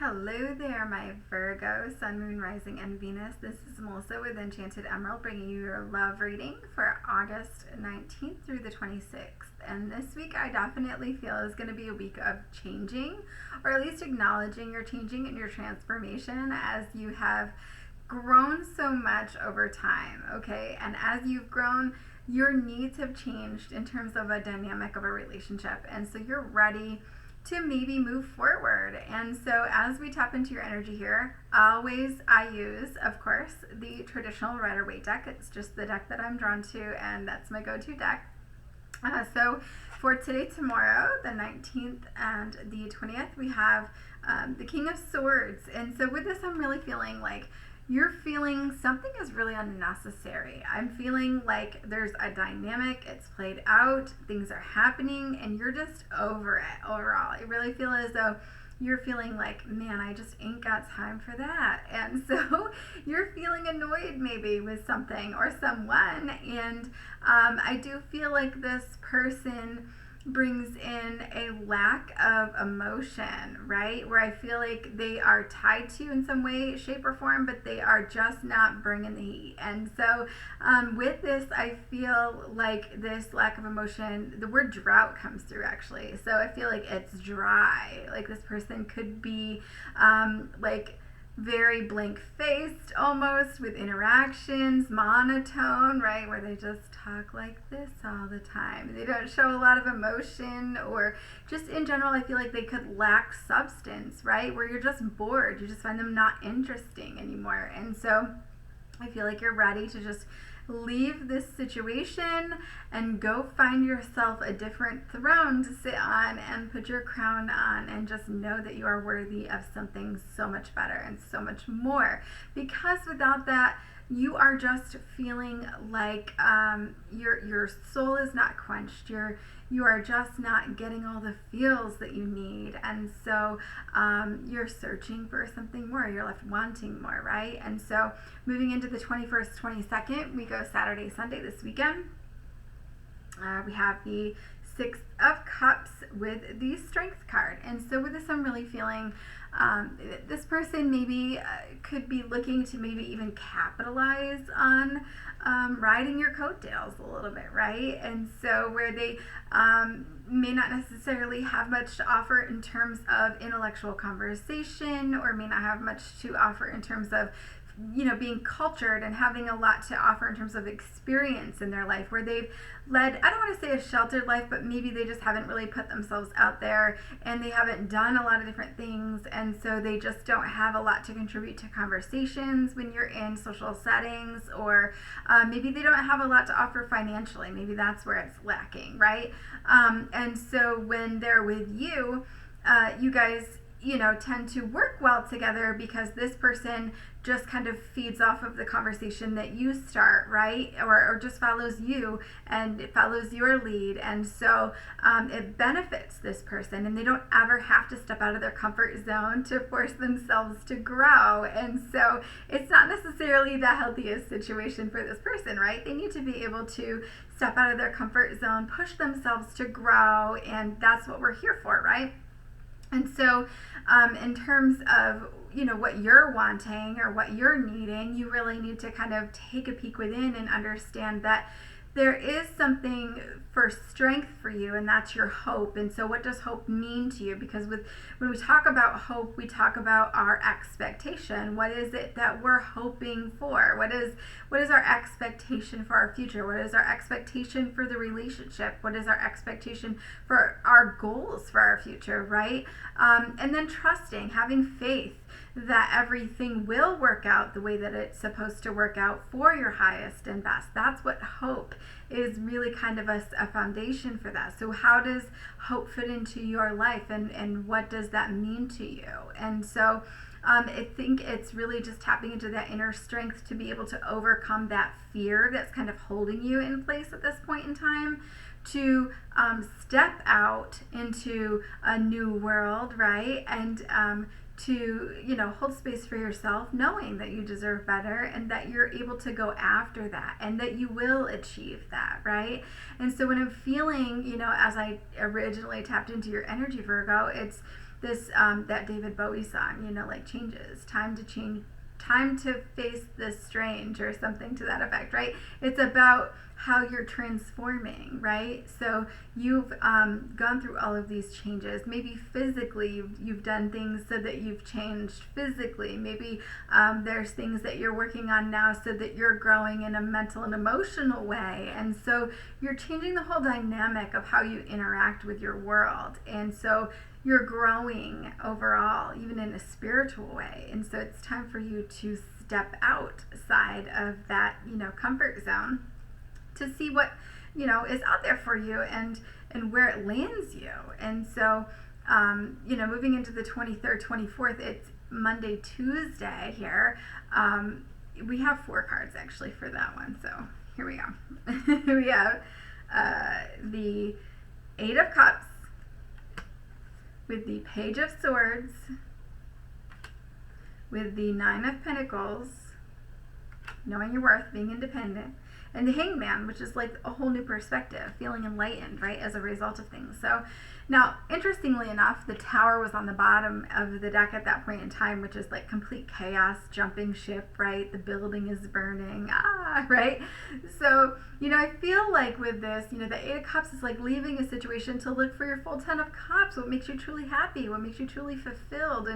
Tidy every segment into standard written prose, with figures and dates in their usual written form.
Hello there, my Virgo, Sun, Moon, Rising, and Venus. This is Melissa with Enchanted Emerald bringing you your love reading for August 19th through the 26th. And this week I definitely feel is going to be a week of changing, or at least acknowledging your changing and your transformation as you have grown so much over time, okay? And as you've grown, your needs have changed in terms of a dynamic of a relationship. And so you're ready to maybe move forward. And so as we tap into your energy here, I use, of course, the traditional Rider-Waite deck. It's just the deck that I'm drawn to, and that's my go-to deck. So for today, tomorrow, the 19th and the 20th, we have the King of Swords. And so with this, I'm really feeling like you're feeling something is really unnecessary. I'm feeling like there's a dynamic, it's played out, things are happening, and you're just over it overall. I really feel as though you're feeling like, man, I just ain't got time for that. And so you're feeling annoyed maybe with something or someone. And I do feel like this person brings in a lack of emotion, right? Where I feel like they are tied to you in some way, shape, or form, but they are just not bringing the heat. And so with this, I feel like this lack of emotion, the word drought comes through actually. So I feel like it's dry. Like this person could be like very blank-faced almost with interactions, monotone, right, where they just talk like this all the time. They don't show a lot of emotion, or just in general, I feel like they could lack substance, right, where you're just bored. You just find them not interesting anymore. And so I feel like you're ready to just leave this situation and go find yourself a different throne to sit on and put your crown on, and just know that you are worthy of something so much better and so much more. Because without that, you are just feeling like your soul is not quenched. You are just not getting all the feels that you need, and so you're searching for something more. You're left wanting more, right? And so moving into the 21st, 22nd, we go Saturday, Sunday this weekend. We have the Six of Cups with the Strength card. And so with this, I'm really feeling this person maybe could be looking to maybe even capitalize on riding your coattails a little bit, right? And so where they may not necessarily have much to offer in terms of intellectual conversation, or may not have much to offer in terms of being cultured and having a lot to offer in terms of experience in their life, where they've led, I don't want to say a sheltered life, but maybe they just haven't really put themselves out there, and they haven't done a lot of different things, and so they just don't have a lot to contribute to conversations when you're in social settings, or maybe they don't have a lot to offer financially. Maybe that's where it's lacking, right? And so when they're with you, you guys tend to work well together, because this person just kind of feeds off of the conversation that you start, right? Or just follows you, and it follows your lead. And so it benefits this person, and they don't ever have to step out of their comfort zone to force themselves to grow. And so it's not necessarily the healthiest situation for this person, right? They need to be able to step out of their comfort zone, push themselves to grow, and that's what we're here for, right? And so in terms of what you're wanting or what you're needing, you really need to kind of take a peek within and understand that there is something for strength for you, and that's your hope. And so what does hope mean to you? Because when we talk about hope, we talk about our expectation. What is it that we're hoping for? What is our expectation for our future? What is our expectation for the relationship? What is our expectation for our goals for our future, right? And then trusting, having faith that everything will work out the way that it's supposed to work out for your highest and best. That's what hope is, really kind of a foundation for that. So how does hope fit into your life, and what does that mean to you? And so I think it's really just tapping into that inner strength to be able to overcome that fear that's kind of holding you in place at this point in time, to step out into a new world, right? And to hold space for yourself, knowing that you deserve better, and that you're able to go after that, and that you will achieve that, right? And so when I'm feeling, as I originally tapped into your energy, Virgo, it's this that David Bowie song, like changes, time to change, time to face the strange, or something to that effect, right? It's about how you're transforming, right? So you've gone through all of these changes. Maybe physically you've done things so that you've changed physically. Maybe there's things that you're working on now so that you're growing in a mental and emotional way. And so you're changing the whole dynamic of how you interact with your world. And so you're growing overall, even in a spiritual way. And so it's time for you to step outside of that, comfort zone, to see what, is out there for you, and where it lands you. And so, moving into the 23rd, 24th, it's Monday, Tuesday here. We have 4 cards actually for that one. So here we go. We have the 8 of Cups, with the Page of Swords, with the 9 of Pentacles, knowing your worth, being independent, and the Hangman, which is like a whole new perspective, feeling enlightened, right, as a result of things. So now, interestingly enough, the Tower was on the bottom of the deck at that point in time, which is like complete chaos, jumping ship, right? The building is burning, right? So, I feel like with this, the 8 of Cups is like leaving a situation to look for your full 10 of Cups, what makes you truly happy, what makes you truly fulfilled.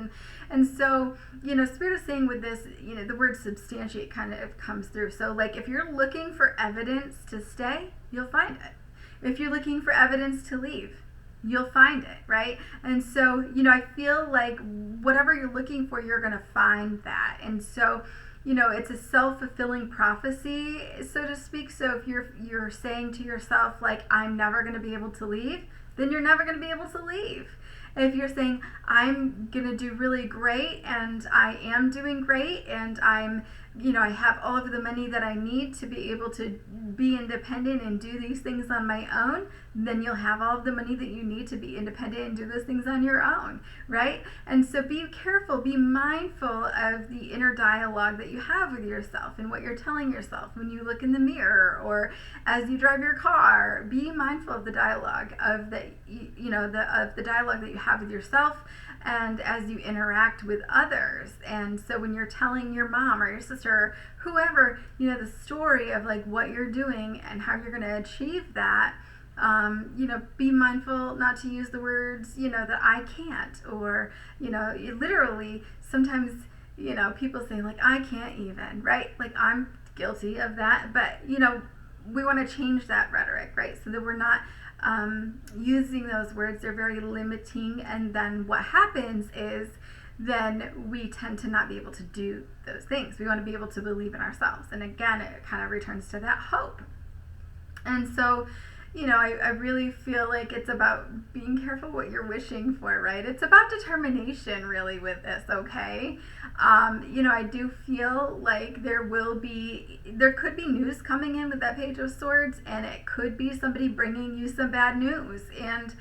And so, Spirit is saying with this, the word substantiate kind of comes through. So like if you're looking for evidence to stay, you'll find it. If you're looking for evidence to leave, you'll find it, right? And so, I feel like whatever you're looking for, you're going to find that. And so, it's a self-fulfilling prophecy, so to speak. So if you're saying to yourself, like, I'm never going to be able to leave, then you're never going to be able to leave. If you're saying, I'm going to do really great, and I am doing great, and I have all of the money that I need to be able to be independent and do these things on my own, then you'll have all of the money that you need to be independent and do those things on your own, right? And so be careful, be mindful of the inner dialogue that you have with yourself and what you're telling yourself when you look in the mirror or as you drive your car. Be mindful of the dialogue of the dialogue that you have with yourself, and as you interact with others. And so when you're telling your mom or your sister or whoever, the story of like what you're doing and how you're going to achieve that, be mindful not to use the words, that I can't, or, literally sometimes, people say like, I can't even, right? Like I'm guilty of that, but, we want to change that rhetoric, right? So that we're not using those words. They're very limiting, and then what happens is then we tend to not be able to do those things. We want to be able to believe in ourselves, and again it kind of returns to that hope. And so I really feel like it's about being careful what you're wishing for, right? It's about determination really with this, okay? I do feel like there could be news coming in with that Page of Swords, and it could be somebody bringing you some bad news. And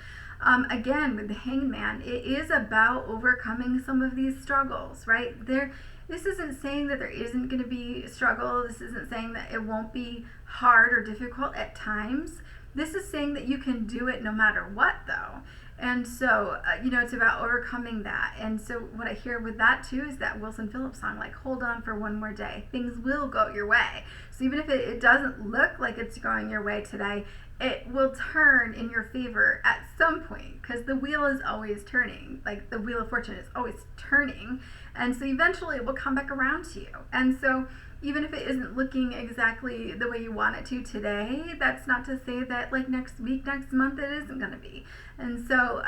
again, with the Hangman, it is about overcoming some of these struggles, right? This isn't saying that there isn't going to be struggle. This isn't saying that it won't be hard or difficult at times. This is saying that you can do it no matter what, though. And so, it's about overcoming that. And so what I hear with that, too, is that Wilson Phillips song, like, hold on for one more day. Things will go your way. So even if it doesn't look like it's going your way today, it will turn in your favor at some point, because the wheel is always turning. Like, the Wheel of Fortune is always turning. And so eventually it will come back around to you. And so even if it isn't looking exactly the way you want it to today, that's not to say that like next week, next month, it isn't going to be. And so,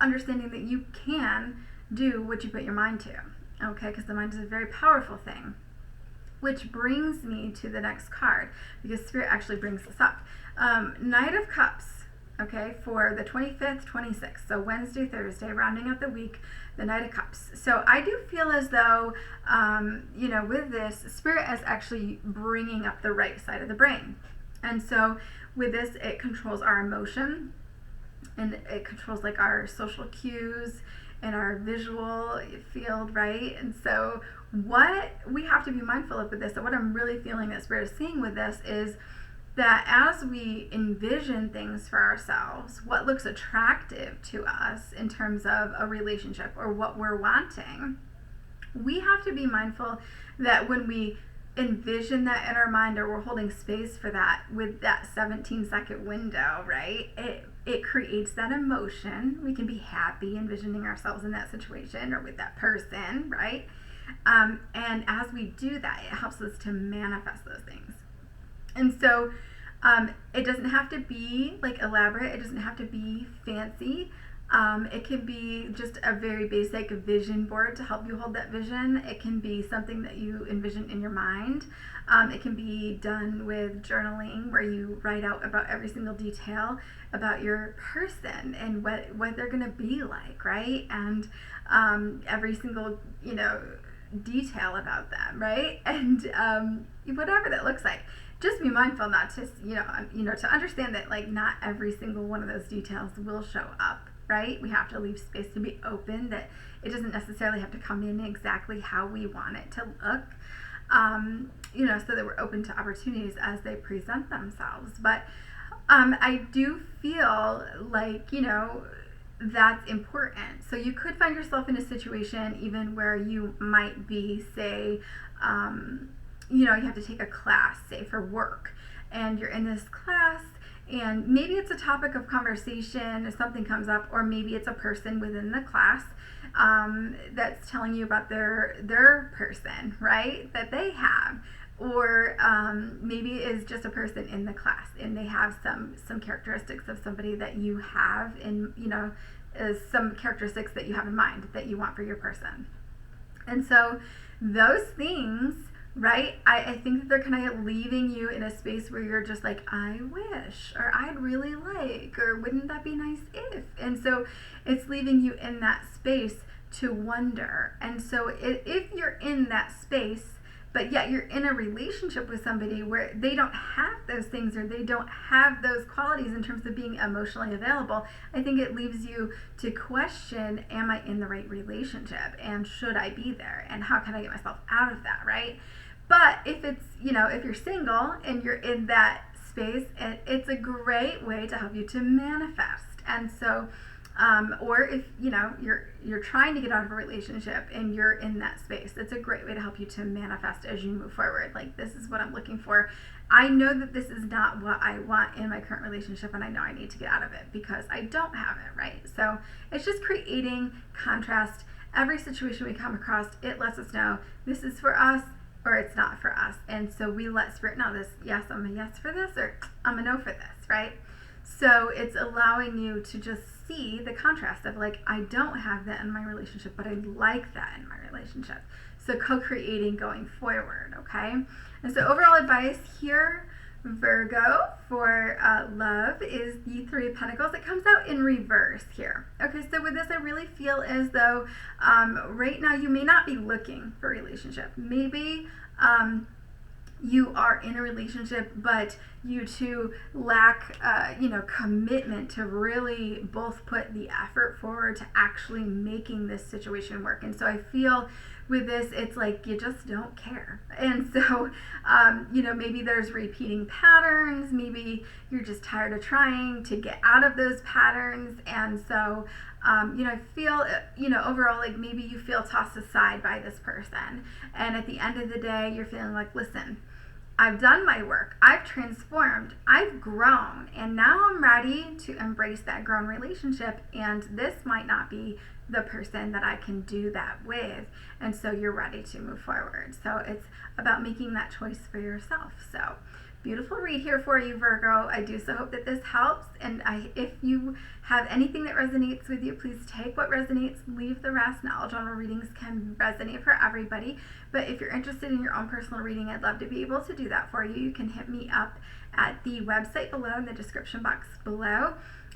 understanding that you can do what you put your mind to, okay? Because the mind is a very powerful thing. Which brings me to the next card, because Spirit actually brings this up. Knight of Cups, okay, for the 25th, 26th, so Wednesday, Thursday, rounding out the week, the Knight of Cups. So I do feel as though, with this, Spirit is actually bringing up the right side of the brain. And so with this, it controls our emotion, and it controls like our social cues and our visual field, right? And so what we have to be mindful of with this, and what I'm really feeling that Spirit is seeing with this is, that as we envision things for ourselves, what looks attractive to us in terms of a relationship or what we're wanting, we have to be mindful that when we envision that in our mind, or we're holding space for that with that 17-second window, right? It creates that emotion. We can be happy envisioning ourselves in that situation or with that person, right? And as we do that, it helps us to manifest those things. And so it doesn't have to be like elaborate. It doesn't have to be fancy. It can be just a very basic vision board to help you hold that vision. It can be something that you envision in your mind. It can be done with journaling, where you write out about every single detail about your person and what they're going to be like, right? And every single, detail about them, right? And whatever that looks like. Just be mindful not to, to understand that like not every single one of those details will show up, right? We have to leave space to be open, that it doesn't necessarily have to come in exactly how we want it to look, so that we're open to opportunities as they present themselves. But I do feel like, that's important. So you could find yourself in a situation even where you might be, say, you have to take a class, say for work, and you're in this class, and maybe it's a topic of conversation if something comes up, or maybe it's a person within the class that's telling you about their person, right, that they have, or maybe it's just a person in the class and they have some characteristics of somebody that you have in, some characteristics that you have in mind that you want for your person. And so those things, right, I think that they're kind of leaving you in a space where you're just like, I wish, or I'd really like, or wouldn't that be nice if? And so it's leaving you in that space to wonder. And so if you're in that space, but yet you're in a relationship with somebody where they don't have those things, or they don't have those qualities in terms of being emotionally available, I think it leaves you to question, am I in the right relationship? And should I be there? And how can I get myself out of that, right? But if it's, if you're single and you're in that space, it's a great way to help you to manifest. And so, or if, you're trying to get out of a relationship and you're in that space, it's a great way to help you to manifest as you move forward. Like, this is what I'm looking for. I know that this is not what I want in my current relationship, and I know I need to get out of it because I don't have it, right? So it's just creating contrast. Every situation we come across, it lets us know this is for us, or it's not for us. And so we let Spirit know this, yes, I'm a yes for this, or I'm a no for this, right? So it's allowing you to just see the contrast of like, I don't have that in my relationship, but I like that in my relationship. So co-creating going forward, okay? And so overall advice here, Virgo, for love is the Three of Pentacles. It comes out in reverse here. Okay, so with this, I really feel as though right now you may not be looking for a relationship. Maybe you are in a relationship, but you two lack, commitment to really both put the effort forward to actually making this situation work. And so I feel with this, it's like you just don't care. And so, maybe there's repeating patterns. Maybe you're just tired of trying to get out of those patterns. And so, I feel, overall, like maybe you feel tossed aside by this person. And at the end of the day, you're feeling like, listen, I've done my work, I've transformed, I've grown, and now I'm ready to embrace that grown relationship, and this might not be the person that I can do that with, and so you're ready to move forward. So it's about making that choice for yourself. So beautiful read here for you, Virgo. I do so hope that this helps, and if you have anything that resonates with you, please take what resonates, leave the rest. Not all general readings can resonate for everybody, but if you're interested in your own personal reading, I'd love to be able to do that for you. You can hit me up at the website below in the description box below,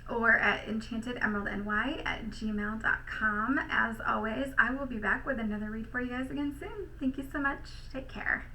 or at enchantedemeraldny@gmail.com. As always, I will be back with another read for you guys again soon. Thank you so much. Take care.